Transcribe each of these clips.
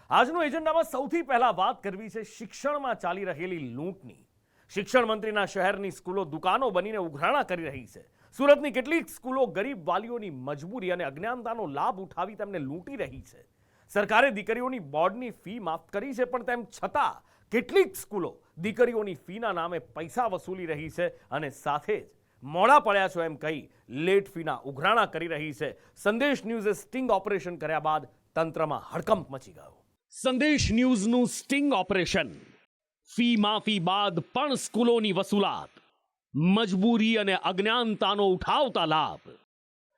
આજનો એજન્ડામાં સૌથી પહેલા વાત કરવી છે શિક્ષણમાં ચાલી રહેલી લૂંટની। શિક્ષણ મંત્રીના શહેરની સ્કૂલો દુકાનો બનીને ઉઘરાણા કરી રહી છે। સુરતની કેટલીક સ્કૂલો ગરીબ વાલીઓની મજબૂરી અને અજ્ઞાનતાનો લાભ ઉઠાવી તેમને લૂંટી રહી છે। સરકારે દીકરીઓની બોર્ડની ફી માફ કરી છે, પણ તેમ છતાં કેટલીક સ્કૂલો દીકરીઓની ફીના નામે પૈસા વસૂલી રહી છે અને સાથે જ મોડા પડ્યા છો એમ કહી લેટ ફીના ઉઘરાણા કરી રહી છે। સંદેશ ન્યૂઝે સ્ટિંગ ઓપરેશન કર્યા બાદ તંત્રમાં હડકંપ મચી ગયો। સંદેશ ન્યૂઝનું સ્ટિંગ ઓપરેશન, ફી માફી બાદ પણ સ્કૂલોની વસૂલાત, મજબૂરી અને અજ્ઞાનતાનો ઉઠાવતા લાભ।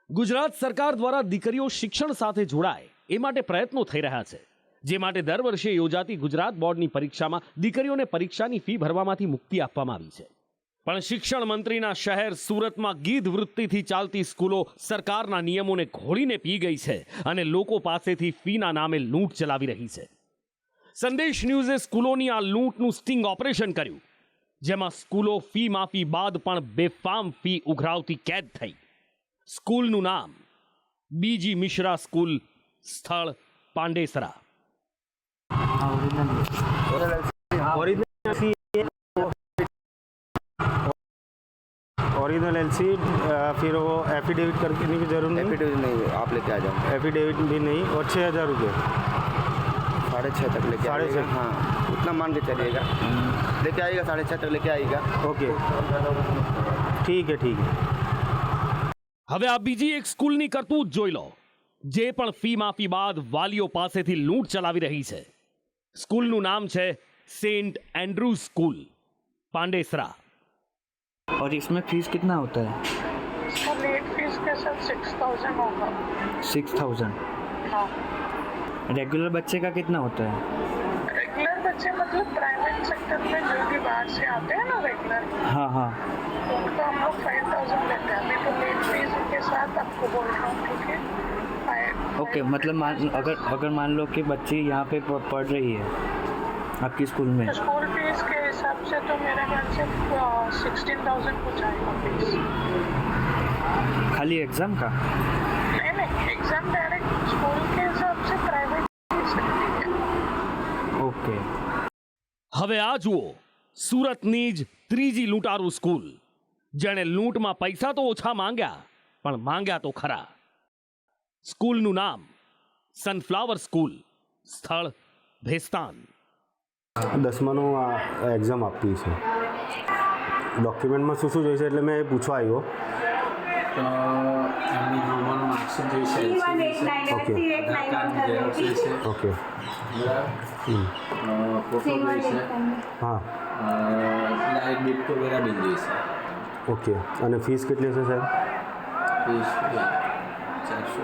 ગુજરાત સરકાર દ્વારા દીકરીઓ શિક્ષણ સાથે જોડાય એ માટે પ્રયત્નો થઈ રહ્યા છે, જે માટે દર વર્ષે યોજાતી ગુજરાત બોર્ડની પરીક્ષામાં દીકરીઓને પરીક્ષાની ફી ભરવામાંથી મુક્તિ આપવામાં આવી છે। પણ શિક્ષણ મંત્રીના શહેર સુરતમાં ગીધ વૃત્તિથી ચાલતી સ્કૂલો સરકારના નિયમોને ઘોળીને પી ગઈ છે અને લોકો પાસેથી ફીના નામે લૂંટ ચલાવી રહી છે। સંદેશ ન્યૂઝે સ્કૂલોની આ લૂંટનું સ્ટિંગ ઓપરેશન કર્યું, જેમાં સ્કૂલો ફી માફી બાદ પણ બેફામ ફી ઉઘરાવતી કેદ થઈ। સ્કૂલનું નામ બીજી મિશ્રા સ્કૂલ, સ્થળ પાંડેસરા। ओरिजिनल एलसी, फिर वो एफिडेविट करने की जरूरत नहीं। एफिडेविट नहीं, आप लेके आ जाओ। एफिडेविट भी नहीं, और 6,000 रुपये 6.5 तक लेके आइएगा। हाँ, उतना मान के चलिएगा, लेके आइएगा 6.5 तक लेके आइएगा। ओके, ठीक है ठीक है। હવે આ બીજી એક સ્કૂલની કરતૂત જોઈ લો, જે પણ ફી માફી બાદ વાલીઓ પાસેથી લૂંટ ચલાવી રહી છે। સ્કૂલનું નામ છે सेंट एंड्रूज स्कूल, पांडेसरा। और इसमें फीस कितना होता है? इसका लेट फीस के साथ 6,000 होगा। 6,000। हाँ। रेगुलर बच्चे का कितना होता है? रेगुलर बच्चे मतलब प्राइवेट सेक्टर में जो भी बाहर से आते हैं ना रेगुलर, हाँ हाँ। उनको हम लोग 5,000 लेते हैं। अभी तो लेट फीस के साथ आपको बोल रहा हूँ, क्योंकि ओके, मतलब अगर मान लो कि बच्ची यहाँ पे पढ़ रही है आपकी स्कूल में, स्कूल फीस के हिसाब से तो मेरे ख्याल से 16,000 कुछ आएगा फीस। खाली एग्जाम का? नहीं, एग्जाम डायरेक्ट स्कूल के हिसाब से प्राइवेट फीस लगती है। ओके। હવે આ જુઓ સુરતની જ ત્રીજી લૂંટારૂ સ્કૂલ, જેણે લૂંટમાં પૈસા તો ઓછા માંગ્યા, પણ માંગ્યા તો ખરા। સ્કૂલનું નામ સનફ્લાવર સ્કૂલ, સ્થળ ભેસ્તાન। 10માનું એક્ઝામ આપવી છે, ડોક્યુમેન્ટમાં શું શું જોઈશે એટલે મેં પૂછવા આવ્યો। તો એમની નોર્મલ માર્કશીટ જોઈશે, ઓકે ઓકે, ફોટો જોઈશે, હા લાઇટ બિલ તો વેરા બિલ જોઈશે। ઓકે, અને ફીસ કેટલી હશે સાહેબ? ફીસ 400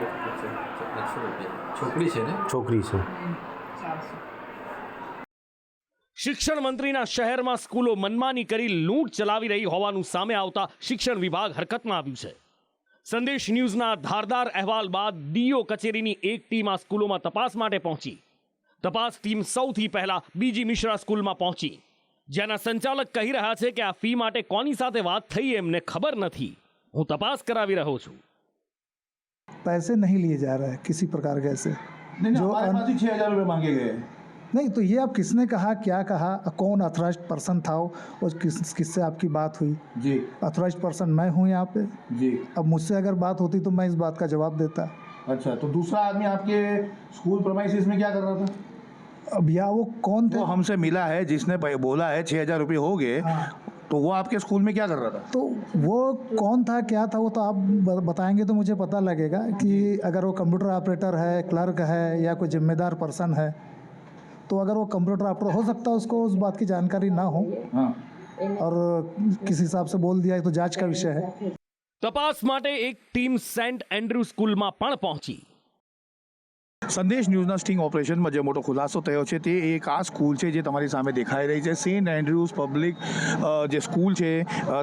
રૂપિયા। છોકરી છે ને? છોકરી છે। શિક્ષણ મંત્રીના શહેરમાં સ્કૂલો મનમાની કરી લૂંટ ચલાવી રહી હોવાનું સામે આવતા શિક્ષણ વિભાગ હરકતમાં આવ્યું છે। સંદેશ ન્યૂઝના ધારદાર અહેવાલ બાદ ડીઓ કચેરીની એક ટીમ આ સ્કૂલોમાં તપાસ માટે પહોંચી। તપાસ ટીમ સૌથી પહેલા બીજી મિશ્રા સ્કૂલમાં પહોંચી, જેના સંચાલક કહી રહ્યા છે કે આ ફી માટે કોની સાથે વાત થઈ એમને ખબર નથી, હું તપાસ કરાવી રહ્યો છું। पैसे नहीं लिए जा रहे हैं किसी प्रकार के ऐसे। नहीं, जो हमारे पास ही 6,000 रुपये मांगे गए। नहीं, तो ये आप किसने कहा, क्या कहा, कौन अथॉराइज्ड पर्सन था वो, और किससे आपकी बात हुई? जी अथॉराइज्ड पर्सन मैं हूँ यहाँ पे। जी। अब मुझसे अगर बात होती तो मैं इस बात का जवाब देता। अच्छा, तो दूसरा आदमी आपके स्कूल प्रेमाइसिस में क्या कर रहा था? अब या वो कौन वो थे? हमसे मिला है, जिसने बोला है 6,000 रुपये हो गए, हाँ। तो वो आपके स्कूल में क्या कर रहा था? तो वो कौन था, क्या था, वो तो आप बताएंगे तो मुझे पता लगेगा कि अगर वो कंप्यूटर ऑपरेटर है, क्लर्क है, या कोई जिम्मेदार पर्सन है, तो अगर वो कंप्यूटर ऑपरेटर हो सकता है उसको उस बात की जानकारी ना हो, हाँ। और किस हिसाब से बोल दिया तो जांच का विषय है। તપાસ માટે એક ટીમ સેન્ટ એન્ડ્રુ સ્કૂલમાં પણ પહોંચી। સંદેશ ન્યૂઝના સ્ટિંગ ઓપરેશનમાં જે મોટો ખુલાસો થયો છે તે એક આ સ્કૂલ છે જે તમારી સામે દેખાઈ રહી છે, સેન્ટ એન્ડ્રુઝ પબ્લિક જે સ્કૂલ છે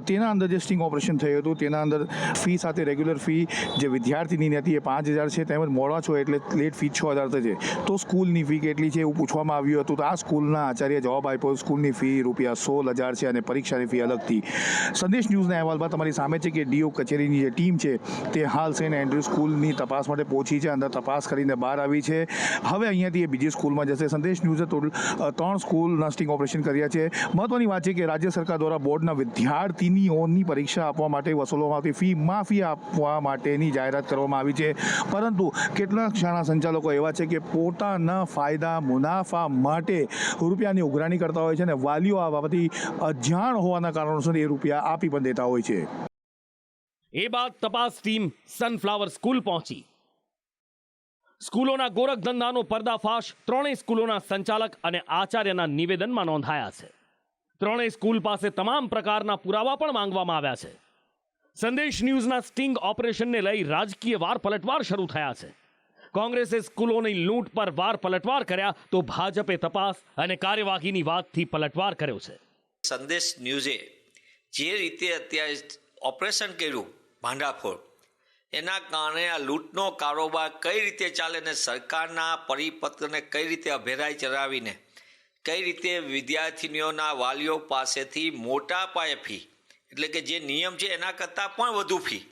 તેના અંદર જે સ્ટિંગ ઓપરેશન થયું હતું તેના અંદર ફી સાથે રેગ્યુલર ફી જે વિદ્યાર્થીની હતી એ 5,000 છે, તેમજ મોડા છો એટલે લેટ ફી 6,000 થશે। તો સ્કૂલની ફી કેટલી છે એવું પૂછવામાં આવ્યું હતું, તો આ સ્કૂલના આચાર્ય જવાબ આપ્યો સ્કૂલની ફી ₹16,000 છે અને પરીક્ષાની ફી અલગથી। સંદેશ ન્યૂઝના અહેવાલમાં તમારી સામે છે કે ડીઓ કચેરીની જે ટીમ છે તે હાલ સેન્ટ એન્ડ્રુઝ સ્કૂલની તપાસ માટે પહોંચી છે, અંદર તપાસ કરીને બહાર આવી આવી છે. હવે અહીંયાથી એ બીજી સ્કૂલમાં જશે. સંદેશ ન્યૂઝે ટોટલ 3 સ્કૂલના સ્ટિંગ ઓપરેશન કર્યા છે. મહત્વની વાત છે કે રાજ્ય સરકાર દ્વારા બોર્ડના વિદ્યાર્થીનીઓની પરીક્ષા આપવા માટે વસૂલવામાં આવતી ફી માફી આપવા માટેની જાહેરાત કરવામાં આવી છે. પરંતુ કેટલાક શાળા સંચાલકો એવા છે કે પોતાના ફાયદા મુનાફા માટે રૂપિયાની ઉઘરાણી કરતા હોય છે અને વાલીઓ આ બાબતથી અજાણ હોવાના કારણોસર એ રૂપિયા આપી પણ દેતા હોય છે. એ બાદ તપાસ ટીમ સનફ્લાવર સ્કૂલ પહોંચી. સ્કૂલોના ગોરખ ધંધાનો પર્દાફાશ ત્રણેય સ્કૂલોના સંચાલક અને આચાર્યના નિવેદનમાં નોંધાયા છે. ત્રણેય સ્કૂલ પાસે તમામ પ્રકારના પુરાવા પણ માંગવામાં આવ્યા છે. સંદેશ ન્યૂઝના સ્ટિંગ ઓપરેશનને લઈ રાજકીય વાર પલટવાર શરૂ થયા છે. કોંગ્રેસે સ્કૂલોની લૂંટ પર વાર પલટવાર કર્યા તો ભાજપે તપાસ અને કાર્યવાહીની વાતથી પલટવાર કર્યો છે. સંદેશ ન્યૂઝે જે રીતે અત્યારે ઓપરેશન કર્યું ભાંડાફોડ, એના કારણે આ લૂંટનો કારોબાર કઈ રીતે ચાલે ને સરકારના પરિપત્રને કઈ રીતે અભેરાઈ ચડાવીને કઈ રીતે વિદ્યાર્થીનીઓના વાલીઓ પાસેથી મોટા પાયે ફી, એટલે કે જે નિયમ છે એના કરતાં પણ વધુ ફી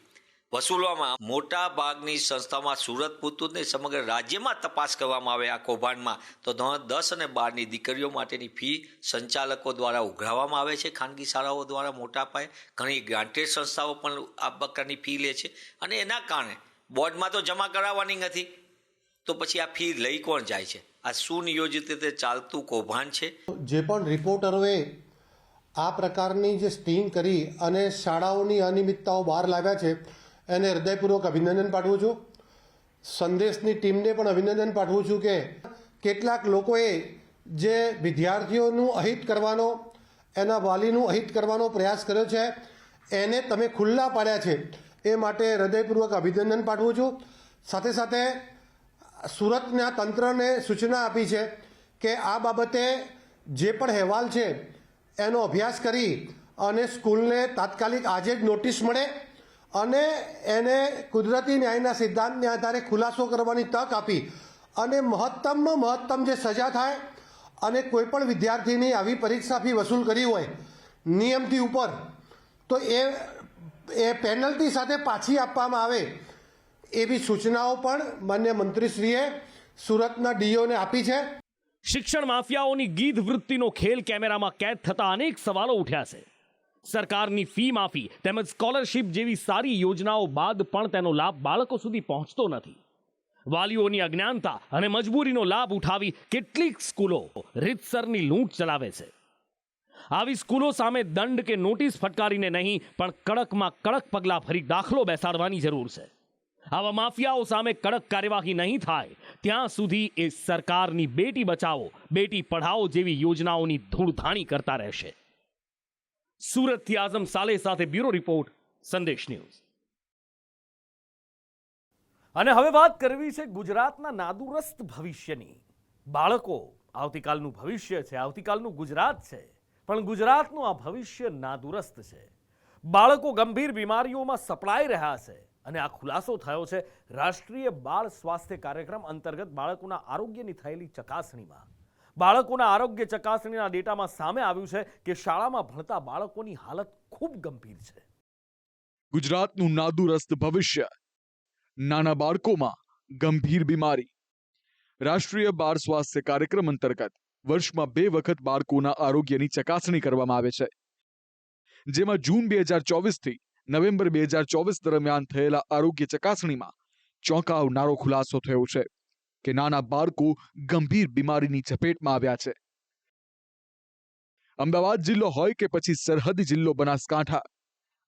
વસૂલવામાં મોટા ભાગની સંસ્થામાં સુરત પૂરતું નહીં સમગ્ર રાજ્યમાં તપાસ કરવામાં આવે આ કૌભાંડમાં તો 10 અને 12ની દીકરીઓ માટેની ફી સંચાલકો દ્વારા ઉઘરાવવામાં આવે છે. ખાનગી શાળાઓ દ્વારા મોટા પાયે ઘણી ગ્રાન્ટેડ સંસ્થાઓ પણ આ પ્રકારની ફી લે છે અને એના કારણે બોર્ડમાં તો જમા કરાવવાની નથી તો પછી આ ફી લઈ કોણ જાય છે? આ સુનિયોજિત રીતે ચાલતું કૌભાંડ છે. જે પણ રિપોર્ટરોએ આ પ્રકારની જે સ્ટિંગ કરી અને શાળાઓની અનિયમિતતાઓ બહાર લાવ્યા છે એને હૃદયપૂર્વક અભિનંદન પાઠવું છું. સંદેશની ટીમને પણ અભિનંદન પાઠવું છું કે કેટલાક લોકોએ જે વિદ્યાર્થીઓનું અહિત કરવાનો, એના વાલીનું અહિત કરવાનો પ્રયાસ કર્યો છે એને તમે ખુલ્લા પાડ્યા છે એ માટે હૃદયપૂર્વક અભિનંદન પાઠવું છું. સાથે સાથે સુરતના તંત્રને સૂચના આપી છે કે આ બાબતે જે પણ અહેવાલ છે એનો અભ્યાસ કરી અને સ્કૂલને તાત્કાલિક આજે જ નોટિસ મળે અને એને કુદરતી ન્યાયના સિદ્ધાંતને આધારે ખુલાસો કરવાની તક આપી અને મહત્તમમાં મહત્તમ જે સજા થાય અને કોઈ પણ વિદ્યાર્થીની આવી પરીક્ષા ફી વસૂલ કરી હોય નિયમથી ઉપર તો એ પેનલ્ટી સાથે પાછી આપવામાં આવે એવી સૂચનાઓ પણ માન્ય મંત્રીશ્રીએ સુરતના ડીઓને આપી છે. શિક્ષણ માફિયાઓની ગીધ વૃત્તિનો ખેલ કેમેરામાં કેદ થતા અનેક સવાલો ઉઠ્યા છે. સરકારની ફી માફી તેમજ સ્કોલરશિપ જેવી સારી યોજનાઓ બાદ પણ તેનો લાભ બાળકો સુધી પહોંચતો નથી. વાલીઓની અજ્ઞાનતા અને મજબૂરીનો લાભ ઉઠાવી કેટલીક સ્કૂલો રીતસરની લૂંટ ચલાવે છે. આવી સ્કૂલો સામે દંડ કે નોટિસ ફટકારીને નહીં પણ કડકમાં કડક પગલાં ભરી દાખલો બેસાડવાની જરૂર છે. આવા માફિયાઓ સામે કડક કાર્યવાહી નહીં થાય ત્યાં સુધી એ સરકારની બેટી બચાવો બેટી પઢાઓ જેવી યોજનાઓની ધૂળધાણી કરતા રહેશે. સુરતથી આઝમ સાલે સાથે બ્યુરો રિપોર્ટ, સંદેશ ન્યૂઝ. અને હવે વાત કરવી છે ગુજરાતના નાદુરસ્ત ભવિષ્યની. બાળકો આવતીકાલનું ભવિષ્ય છે, આવતીકાલનું ગુજરાત છે, પણ ગુજરાતનું આ ભવિષ્ય નાદુરસ્ત છે. બાળકો ગંભીર બીમારીઓમાં સપડાઈ રહ્યા છે અને આ ખુલાસો થયો છે રાષ્ટ્રીય બાળ સ્વાસ્થ્ય કાર્યક્રમ અંતર્ગત બાળકોના આરોગ્યની થયેલી ચકાસણીમાં. બાળકોના આરોગ્ય ચકાસણીના ડેટામાં સામે આવ્યું છે કે શાળામાં ભણતા બાળકોની હાલત ખૂબ ગંભીર છે. ગુજરાતનું નાદુરસ્ત ભવિષ્ય, નાના બાળકોમાં ગંભીર બીમારી. રાષ્ટ્રીય બાળ સ્વાસ્થ્ય કાર્યક્રમ અંતર્ગત વર્ષમાં 2 વખત બાળકોના આરોગ્યની ચકાસણી કરવામાં આવે છે, જેમાં જૂન 2024 થી નવેમ્બર 2024 દરમિયાન થયેલા આરોગ્ય ચકાસણીમાં ચોંકાવનારો ખુલાસો થયો છે કે નાના બાળકો ગંભીર બીમારીની ઝપેટમાં આવ્યા છે. અમદાવાદ જિલ્લો હોય કે પછી સરહદી જિલ્લો બનાસકાંઠા,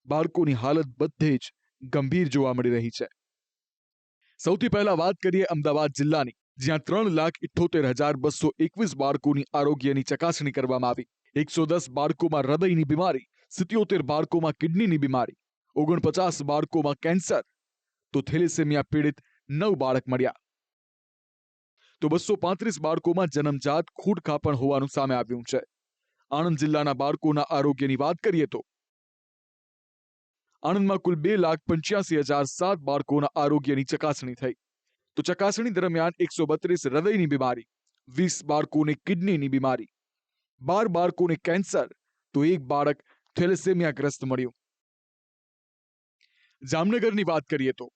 બાળકોની હાલત બધે જ ગંભીર જોવા મળી રહી છે. સૌથી પહેલા વાત કરીએ અમદાવાદ જિલ્લાની, જ્યાં 3,78,221 બાળકોની આરોગ્યની ચકાસણી કરવામાં આવી. 110 બાળકોમાં હૃદયની બીમારી, 77 બાળકોમાં કિડનીની બીમારી, 49 બાળકોમાં કેન્સર, તો થેલેસેમિયા પીડિત 9 બાળક મળ્યા. તો 235 બાળકોમાં જન્મજાત ખૂટખાપણ હોવાનું સામે આવ્યું છે. આણંદ જિલ્લાના બાળકોના આરોગ્યની વાત કરીએ તો આણંદમાં કુલ 2,85,007 બાળકોના આરોગ્યની ચકાસણી થઈ. તો ચકાસણી દરમિયાન 132 હૃદયની બીમારી, 20 બાળકોને કિડનીની બીમારી, 12 બાળકોને કેન્સર, તો 1 બાળક થેલેસેમિયાગ્રસ્ત મળ્યું. જામનગરની વાત કરીએ તો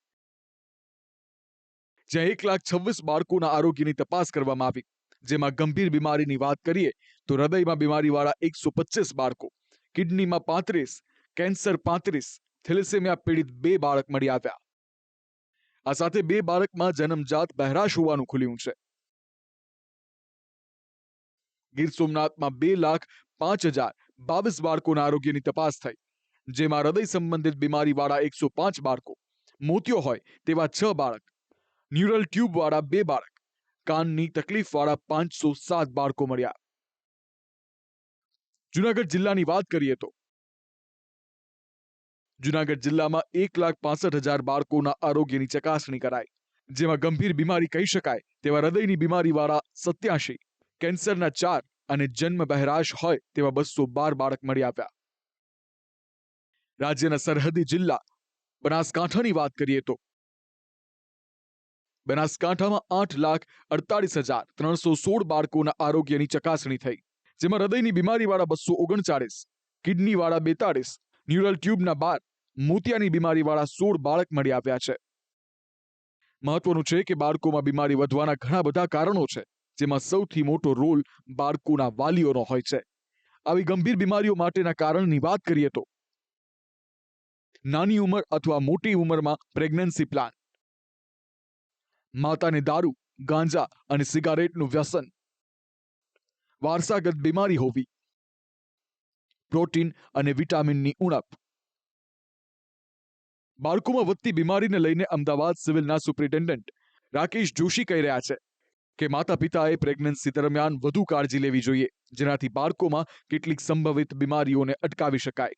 જ્યાં 1,26,000 બાળકોના આરોગ્યની તપાસ કરવામાં આવી, જેમાં ગંભીર બીમારીની વાત કરીએ તો હૃદયમાં બીમારીવાળા 125 બાળકો, કિડનીમાં 35, કેન્સર 35, થેલેસેમિયા પીડિત 2 બાળક મળી આવ્યા. આ સાથે 2 બાળકમાં જન્મજાત બહેરાશ હોવાનું ખુલ્યું છે. ગીર સોમનાથમાં 2,05,022 બાળકોના આરોગ્યની તપાસ થઈ, જેમાં હૃદય સંબંધિત બીમારીવાળા 105 બાળકો, મોતિયો હોય તેવા 6 બાળક, ન્યુરલ ટ્યુબવાળા 2 બાળક, કાનની તકલીફવાળા 507 બાળકો મળ્યા. જુનાગઢ જિલ્લાની વાત કરીએ તો જુનાગઢ જિલ્લામાં 1,65,000 બાળકોના આરોગ્યની ચકાસણી કરાઈ, જેમાં ગંભીર બીમારી કહી શકાય તેવા હૃદયની બીમારીવાળા 87, કેન્સરના 4 અને જન્મ બહેરાશ હોય તેવા 212 બાળક મળી આવ્યા. રાજ્યના સરહદી જિલ્લા બનાસકાંઠાની વાત કરીએ તો બનાસકાંઠામાં 8,48,316 બાળકોના આરોગ્યની ચકાસણી થઈ, જેમાં હૃદયની બીમારીવાળા 239, કિડનીવાળા 42, ન્યુરલ ટ્યુબના 12, મોતિયાની બીમારીવાળા 16 બાળક મળી આવ્યા છે. મહત્વનું છે કે બાળકોમાં બીમારી વધવાના ઘણા બધા કારણો છે, જેમાં સૌથી મોટો રોલ બાળકોના વાલીઓનો હોય છે. આવી ગંભીર બીમારીઓ માટેના કારણની વાત કરીએ તો નાની ઉંમર અથવા મોટી ઉંમરમાં પ્રેગ્નન્સી પ્લાન, માતાને દારૂ, ગાંજા અને સિગારેટનું વ્યસન, વારસાગત બીમારી હોવી, પ્રોટીન અને વિટામિનની ઉણપ. બાળકોમાં વધતી બીમારીને લઈને અમદાવાદ સિવિલના સુપ્રિન્ટેન્ડન્ટ રાકેશ જોશી કહી રહ્યા છે કે માતા પિતાએ પ્રેગ્નન્સી દરમિયાન વધુ કાળજી લેવી જોઈએ, જેનાથી બાળકોમાં કેટલીક સંભવિત બીમારીઓને અટકાવી શકાય.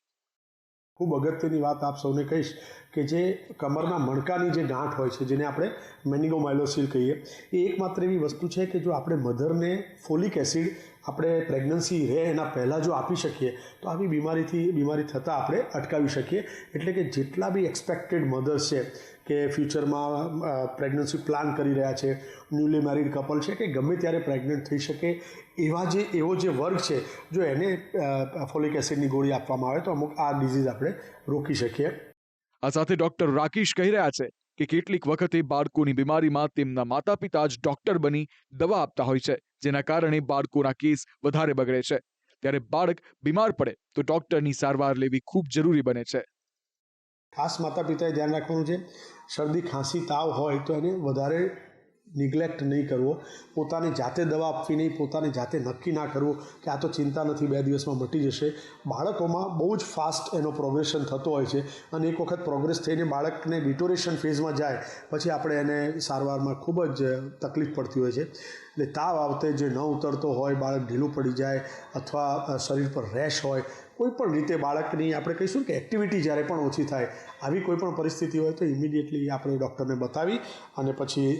ખૂબ અગત્યની વાત આપ સૌને કહીશ કે જે કમરના મણકાની જે ગાંઠ હોય છે, જેને આપણે મેનિગોમાઇલોસિલ કહીએ, એ એકમાત્ર એવી વસ્તુ છે કે જો આપણે મધરને ફોલિક એસિડ આપણે પ્રેગ્નન્સી રહે એના પહેલાં જો આપી શકીએ તો આવી બીમારી થતાં આપણે અટકાવી શકીએ. એટલે કે જેટલા બી એક્સપેક્ટેડ મધર્સ છે કે ફ્યુચરમાં પ્રેગ્નન્સી પ્લાન કરી રહ્યા છે, ન્યૂલી મેરિડ કપલ છે કે ગમે ત્યારે પ્રેગ્નન્ટ થઈ શકે એવો જે વર્ગ છે, જો એને ફોલિક એસિડની ગોળી આપવામાં આવે તો અમુક આ ડિઝીઝ આપણે રોકી શકીએ. આ સાથે ડોક્ટર રાકેશ કહી રહ્યા છે કે કેટલીક વખતે બાળકોની બીમારીમાં તેમના માતા પિતા જ ડોક્ટર બની દવા આપતા હોય છે, જેના કારણે બાળકોના કેસ વધારે બગડે છે. ત્યારે બાળક બીમાર પડે તો ડોક્ટરની સારવાર લેવી ખૂબ જરૂરી બને છે. ખાસ માતા પિતાએ ધ્યાન રાખવાનું છે, શરદી ખાંસી તાવ હોય તો એને વધારે નિગ્લેક્ટ નહીં કરવો, પોતાની જાતે દવા આપવી નહીં, પોતાની જાતે નક્કી ના કરવું કે આ તો ચિંતા નથી 2 દિવસમાં મટી જશે. બાળકોમાં બહુ જ ફાસ્ટ એનો પ્રોગ્રેશન થતો હોય છે અને એક વખત પ્રોગ્રેસ થઈને બાળકને ડિટોરેશન ફેઝમાં જાય પછી આપણે એને સારવારમાં ખૂબ જ તકલીફ પડતી હોય છે. એટલે તાવ આવતે જે ન ઉતરતો હોય, બાળક ઢીલું પડી જાય અથવા શરીર પર રેશ હોય, કોઈ પણ રીતે બાળકની આપણે કહીશું કે એક્ટિવિટી જ્યારે પણ ઓછી થાય, આવી કોઈ પણ પરિસ્થિતિ હોય તો ઇમિડિયેટલી આપણે ડૉક્ટરને બતાવી અને પછી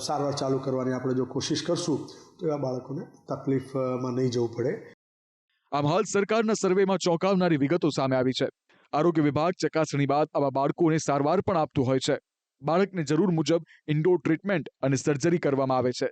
સારવાર ચાલુ કરવાની આપણે જો કોશિશ કરશું તો એવા બાળકોને તકલીફમાં નહીં જવું પડે. આમ હાલ સરકારના સર્વેમાં ચોંકાવનારી વિગતો સામે આવી છે. આરોગ્ય વિભાગ ચકાસણી બાદ આવા બાળકોને સારવાર પણ આપતું હોય છે. બાળકને જરૂર મુજબ ઇન્ડોર ટ્રીટમેન્ટ અને સર્જરી કરવામાં આવે છે.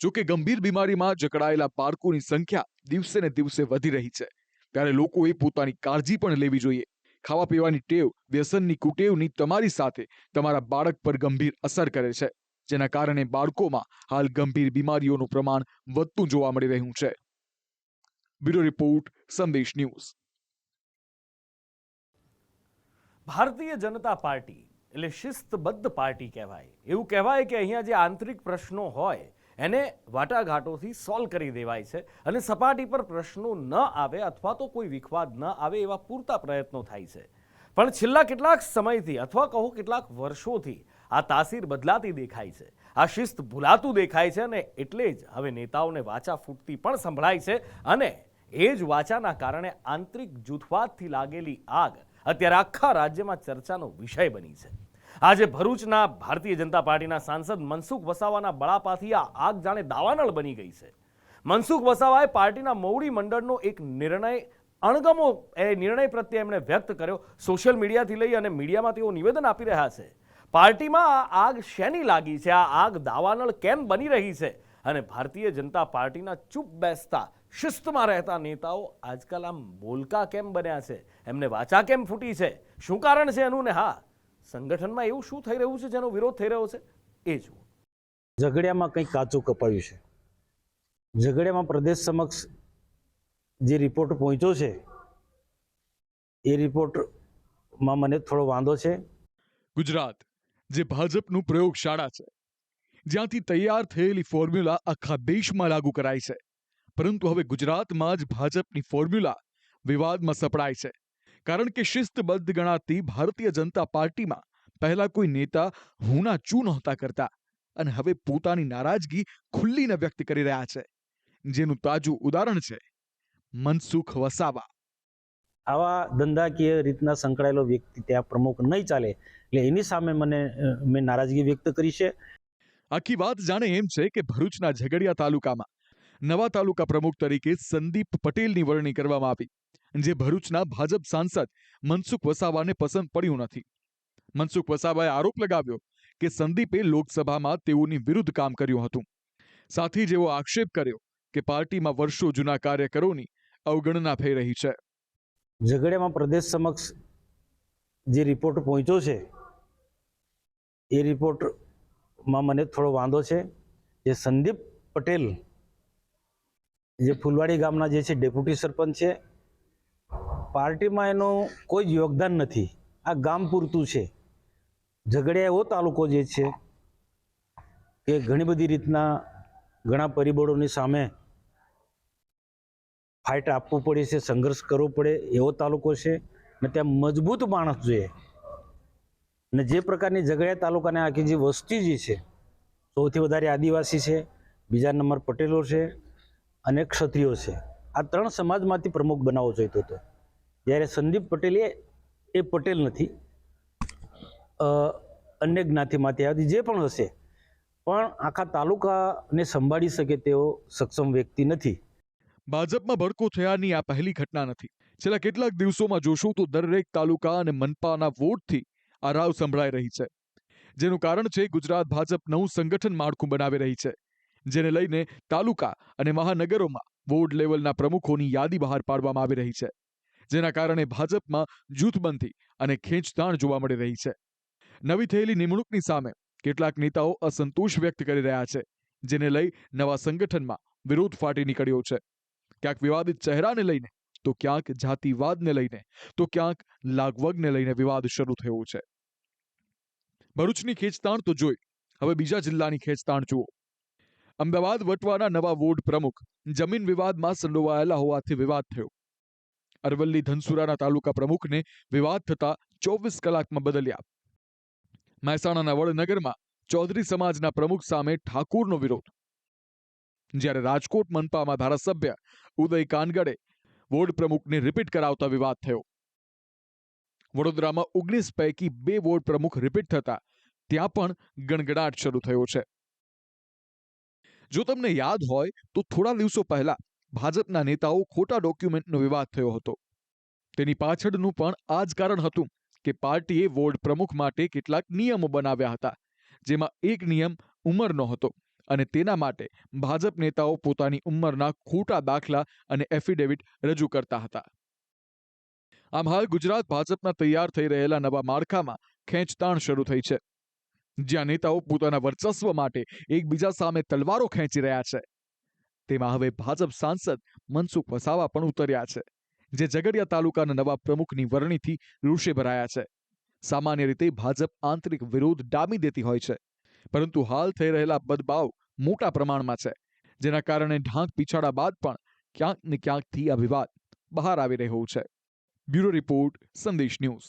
જોકે ગંભીર બીમારીમાં જકડાયેલા બાળકોની સંખ્યા દિવસે ને દિવસે વધી રહી છે, ત્યારે લોકોએ પોતાની કાળજી પણ લેવી જોઈએ. ખાવા પીવાની ટેવ, વ્યસનની કુટેવની તમારી સાથે તમારા બાળક પર ગંભીર અસર કરે છે, જેના કારણે બાળકોમાં હાલ ગંભીર બીમારીઓનું પ્રમાણ વધતું જોવા મળી રહ્યું છે. બ્યુરો રિપોર્ટ, સંદેશ ન્યૂઝ. ભારતીય જનતા પાર્ટી એટલે શિસ્તબદ્ધ પાર્ટી કહેવાય. એવું કહેવાય કે અહીંયા જે આંતરિક પ્રશ્નો હોય એને વાટાઘાટોથી સોલ્વ કરી દેવાય છે અને સપાટી પર પ્રશ્નો ન આવે અથવા તો કોઈ વિખવાદ ન આવે એવા પૂરતા પ્રયત્નો થાય છે. પણ છેલ્લા કેટલાક સમયથી અથવા કહો કેટલાક વર્ષોથી આ તાસીર બદલાતી દેખાય છે, આ શિસ્ત ભૂલાતું દેખાય છે અને એટલે જ હવે નેતાઓને વાચા ફૂટતી પણ સંભળાય છે અને એ જ વાચાના કારણે આંતરિક જૂથવાદથી લાગેલી આગ અત્યારે આખા રાજ્યમાં ચર્ચાનો વિષય બની છે. આજે ભરૂચના ભારતીય જનતા પાર્ટીના સાંસદ મનસુખ વસાવાના બળાપાથી આ આગ જાણે દાવાનળ બની ગઈ છે. મનસુખ વસાવાએ પાર્ટીના મોવડી મંડળનો એક નિર્ણય અણગમો એ નિર્ણય પ્રત્યે એમણે વ્યક્ત કર્યો. સોશિયલ મીડિયાથી લઈ અને મીડિયામાં તેઓ નિવેદન આપી રહ્યા છે. પાર્ટીમાં આ આગ શેની લાગી છે, આ આગ દાવાનળ કેમ બની રહી છે અને ભારતીય જનતા પાર્ટીના ચૂપ બેસતા શિસ્તમાં રહેતા નેતાઓ આજકાલ આમ બોલકા કેમ બન્યા છે, એમને વાચા કેમ ફૂટી છે, શું કારણ છે એનું? ને હા, સંગઠનમાં એવું શું થઈ રહ્યું છે જેનો વિરોધ થઈ રહ્યો છે? એ જુઓ. ઝઘડિયામાં કંઈક કાચું કપાયું છે. ઝઘડિયામાં પ્રદેશ સમક્ષ જે રિપોર્ટ પહોંચ્યો છે એ રિપોર્ટમાં મને થોડો વાંધો છે. ગુજરાત જે ભાજપનું પ્રયોગશાળા છે, જ્યાંથી તૈયાર થયેલી ફોર્મ્યુલા આખા દેશમાં લાગુ કરાય છે, પરંતુ હવે ગુજરાતમાં જ ભાજપની ફોર્મ્યુલા વિવાદમાં સપડાય છે. કારણ કે શિસ્તબદ્ધ ગણાતી ભારતીય જનતા પાર્ટીમાં પહેલા કોઈ નેતા હુંના ચૂ નહોતા કરતા અને હવે પોતાની નારાજગી ખુલ્લીને વ્યક્ત કરી રહ્યા છે, જેનું તાજું ઉદાહરણ છે મનસુખ વસાવા. આવા ધંધાકીય રીતના સંકળાયેલો વ્યક્તિ ત્યાં પ્રમુખ નહીં ચાલે એટલે એની સામે મેં નારાજગી વ્યક્ત કરી છે. આખી વાત જાણે એમ છે કે ભરૂચના ઝઘડિયા તાલુકામાં નવા તાલુકા પ્રમુખ તરીકે સંદીપ પટેલની વરણી કરવામાં આવી, જે ભરૂચના ભાજપ સાંસદ મનસુખ વસાવાને પસંદ પડ્યું નથી. મનસુખ વસાવાએ આરોપ લગાવ્યો કે સંદીપે લોકસભામાં તેઓની વિરુદ્ધ કામ કર્યું હતું. સાથે જ એવો આક્ષેપ કર્યો કે પાર્ટીમાં વર્ષો જૂના કાર્યકરોની અવગણના થઈ રહી છે. ઝઘડિયામાં પ્રદેશ સમક્ષ જે રિપોર્ટ પહોંચ્યો છે એ રિપોર્ટમાં મને થોડો વાંધો છે. જે સંદીપ પટેલ જે ફૂલવાડી ગામના જે છે ડેપ્યુટી સરપંચ છે, પાર્ટીમાં એનું કોઈ જ યોગદાન નથી. આ ગામ પૂરતું છે. ઝઘડિયા એવો તાલુકો જે છે કે ઘણી બધી રીતના ઘણા પરિબળોની સામે ફાઇટ આપવું પડે છે, સંઘર્ષ કરવો પડે એવો તાલુકો છે ને ત્યાં મજબૂત માણસ જોઈએ. ને જે પ્રકારની ઝઘડિયા તાલુકાની આખી જે વસ્તી જે છે સૌથી વધારે આદિવાસી છે, બીજા નંબર પટેલો છે અને ક્ષત્રિયો છે. આ ત્રણ સમાજમાંથી પ્રમુખ બનાવવો જોઈતો હતો. જ્યારે સંદીપ પટેલ એ પટેલ નથી, અન્ય જ્ઞાતિમાંથી આવતી જે પણ હશે, પણ આખા તાલુકાને સંભાળી શકે તેવો સક્ષમ વ્યક્તિ નથી. ભાજપમાં ભડકો થયાની આ પહેલી ઘટના નથી. છેલ્લા કેટલાક દિવસોમાં જોશું તો દરેક તાલુકા અને મનપાના વોટથી આ રાવ સંભળાઈ રહી છે, જેનું કારણ છે ગુજરાત ભાજપ નવું સંગઠન માળખું બનાવી રહી છે, જેને લઈને તાલુકા અને મહાનગરોમાં વોર્ડ લેવલના પ્રમુખોની યાદી બહાર પાડવામાં આવી રહી છે, જેના કારણે ભાજપમાં જૂથબંધી અને ખેંચતાણ જોવા મળી રહી છે. નવી થયેલી નિમણૂકની સામે કેટલાક નેતાઓ અસંતોષ વ્યક્ત કરી રહ્યા છે, જેને લઈ નવા સંગઠનમાં વિરોધ ફાટી નીકળ્યો છે. ક્યાંક વિવાદિત ચહેરાને લઈને તો ક્યાંક જાતિવાદને લઈને તો ક્યાંક લાગવગને લઈને વિવાદ શરૂ થયો છે. ભરૂચની ખેંચતાણ તો જોઈ, હવે બીજા જિલ્લાની ખેંચતાણ જુઓ. અમદાવાદ વટવાના નવા વોર્ડ પ્રમુખ જમીન વિવાદમાં સંડોવાયેલા હોવાથી વિવાદ થયો. અરવલ્લી ધનસુરાના તાલુકા પ્રમુખને વિવાદ થતા 24 કલાકમાં બદલ્યા. મહેસાણાના વડનગરમાં ચૌધરી સમાજના પ્રમુખ સામે ઠાકોરનો વિરોધ. જ્યારે રાજકોટ મનપામાં ધારાસભ્ય ઉદય કાનગડે વોર્ડ પ્રમુખને રિપીટ કરાવતા વિવાદ થયો. વડોદરામાં 19 પૈકી 2 વોર્ડ પ્રમુખ રિપીટ થતા ત્યાં પણ ગણગડાટ શરૂ થયો છે. જો તમને યાદ હોય તો થોડા દિવસો પહેલા ભાજપના નેતાઓ ખોટા ડોક્યુમેન્ટનો વિવાદ થયો હતો. તેની પાછળનું પણ આ જ કારણ હતું કે પાર્ટીએ વોર્ડ પ્રમુખ માટે કેટલાક નિયમો બનાવ્યા હતા, જેમાં એક નિયમ ઉંમરનો હતો અને તેના માટે ભાજપ નેતાઓ પોતાની ઉંમરના ખોટા દાખલા અને એફિડેવિટ રજૂ કરતા હતા. આમ હાલ ગુજરાત ભાજપના તૈયાર થઈ રહેલા નવા માળખામાં ખેંચતાણ શરૂ થઈ છે, જ્યાં નેતાઓ પોતાના વર્ચસ્વ માટે એકબીજા સામે તલવારો ખેંચી રહ્યા છે. તેમાં હવે ભાજપ સાંસદ મનસુખ વસાવા પણ ઉતર્યા છે, જે ઝઘડિયા તાલુકાના નવા પ્રમુખની વરણીથી રોષે ભરાયા છે. સામાન્ય રીતે ભાજપ આંતરિક વિરોધ ડામી દેતી હોય છે, પરંતુ હાલ થઈ રહેલા બદબાવ મોટા પ્રમાણમાં છે, જેના કારણે ઢાંક પીછાડા બાદ પણ ક્યાંક ને ક્યાંકથી આ વિવાદ બહાર આવી રહ્યો છે. બ્યુરો રિપોર્ટ, સંદેશ ન્યૂઝ.